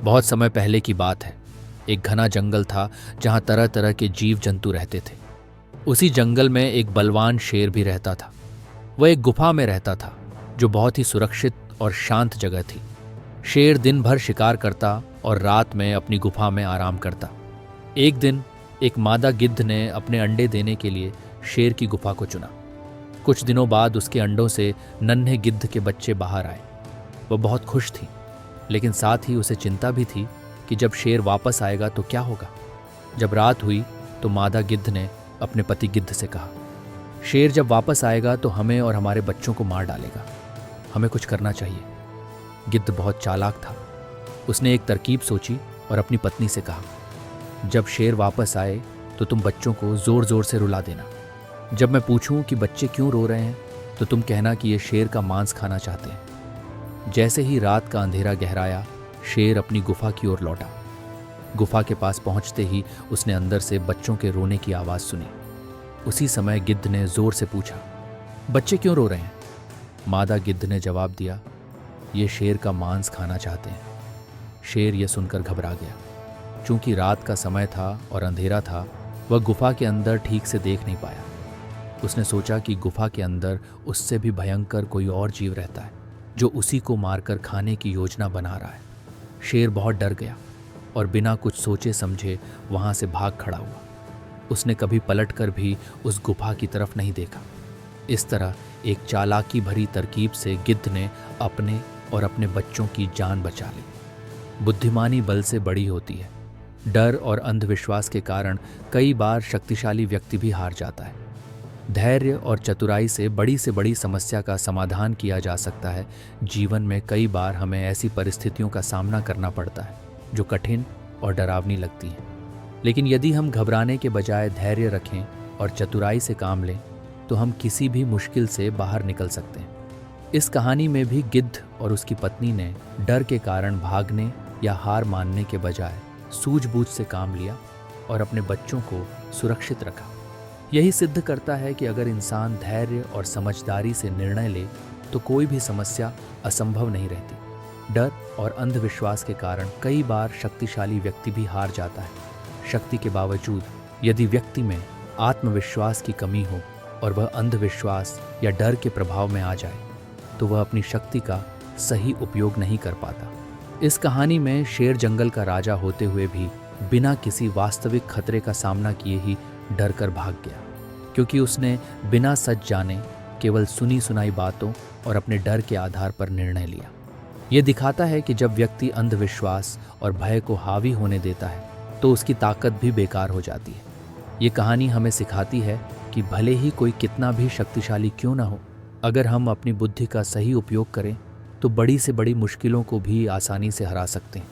बहुत समय पहले की बात है। एक घना जंगल था जहां तरह तरह के जीव जंतु रहते थे। उसी जंगल में एक बलवान शेर भी रहता था। वह एक गुफा में रहता था जो बहुत ही सुरक्षित और शांत जगह थी। शेर दिन भर शिकार करता और रात में अपनी गुफा में आराम करता। एक दिन एक मादा गिद्ध ने अपने अंडे देने के लिए शेर की गुफा को चुना। कुछ दिनों बाद उसके अंडों से नन्हे गिद्ध के बच्चे बाहर आए। वह बहुत खुश थी, लेकिन साथ ही उसे चिंता भी थी कि जब शेर वापस आएगा तो क्या होगा। जब रात हुई तो मादा गिद्ध ने अपने पति गिद्ध से कहा, शेर जब वापस आएगा तो हमें और हमारे बच्चों को मार डालेगा। हमें कुछ करना चाहिए। गिद्ध बहुत चालाक था। उसने एक तरकीब सोची और अपनी पत्नी से कहा, जब शेर वापस आए तो तुम बच्चों को जोर जोर से रुला देना। जब मैं पूछूं कि बच्चे क्यों रो रहे हैं तो तुम कहना कि ये शेर का मांस खाना चाहते हैं। जैसे ही रात का अंधेरा गहराया, शेर अपनी गुफा की ओर लौटा। गुफा के पास पहुंचते ही उसने अंदर से बच्चों के रोने की आवाज़ सुनी। उसी समय गिद्ध ने जोर से पूछा, बच्चे क्यों रो रहे हैं? मादा गिद्ध ने जवाब दिया, ये शेर का मांस खाना चाहते हैं। शेर यह सुनकर घबरा गया। चूंकि रात का समय था और अंधेरा था, वह गुफा के अंदर ठीक से देख नहीं पाया। उसने सोचा कि गुफा के अंदर उससे भी भयंकर कोई और जीव रहता है जो उसी को मारकर खाने की योजना बना रहा है। शेर बहुत डर गया और बिना कुछ सोचे समझे वहां से भाग खड़ा हुआ। उसने कभी पलटकर भी उस गुफा की तरफ नहीं देखा। इस तरह एक चालाकी भरी तरकीब से गिद्ध ने अपने और अपने बच्चों की जान बचा ली। बुद्धिमानी बल से बड़ी होती है। डर और अंधविश्वास के कारण कई बार शक्तिशाली व्यक्ति भी हार जाता है। धैर्य और चतुराई से बड़ी समस्या का समाधान किया जा सकता है। जीवन में कई बार हमें ऐसी परिस्थितियों का सामना करना पड़ता है जो कठिन और डरावनी लगती हैं, लेकिन यदि हम घबराने के बजाय धैर्य रखें और चतुराई से काम लें तो हम किसी भी मुश्किल से बाहर निकल सकते हैं। इस कहानी में भी गिद्ध और उसकी पत्नी ने डर के कारण भागने या हार मानने के बजाय सूझबूझ से काम लिया और अपने बच्चों को सुरक्षित रखा। यही सिद्ध करता है कि अगर इंसान धैर्य और समझदारी से निर्णय ले तो कोई भी समस्या असंभव नहीं रहती। डर और अंधविश्वास के कारण कई बार शक्तिशाली व्यक्ति भी हार जाता है। शक्ति के बावजूद यदि व्यक्ति में आत्मविश्वास की कमी हो और वह अंधविश्वास या डर के प्रभाव में आ जाए तो वह अपनी शक्ति का सही उपयोग नहीं कर पाता। इस कहानी में शेर जंगल का राजा होते हुए भी बिना किसी वास्तविक खतरे का सामना किए ही डर कर भाग गया, क्योंकि उसने बिना सच जाने केवल सुनी सुनाई बातों और अपने डर के आधार पर निर्णय लिया। यह दिखाता है कि जब व्यक्ति अंधविश्वास और भय को हावी होने देता है तो उसकी ताकत भी बेकार हो जाती है। ये कहानी हमें सिखाती है कि भले ही कोई कितना भी शक्तिशाली क्यों ना हो, अगर हम अपनी बुद्धि का सही उपयोग करें तो बड़ी से बड़ी मुश्किलों को भी आसानी से हरा सकते हैं।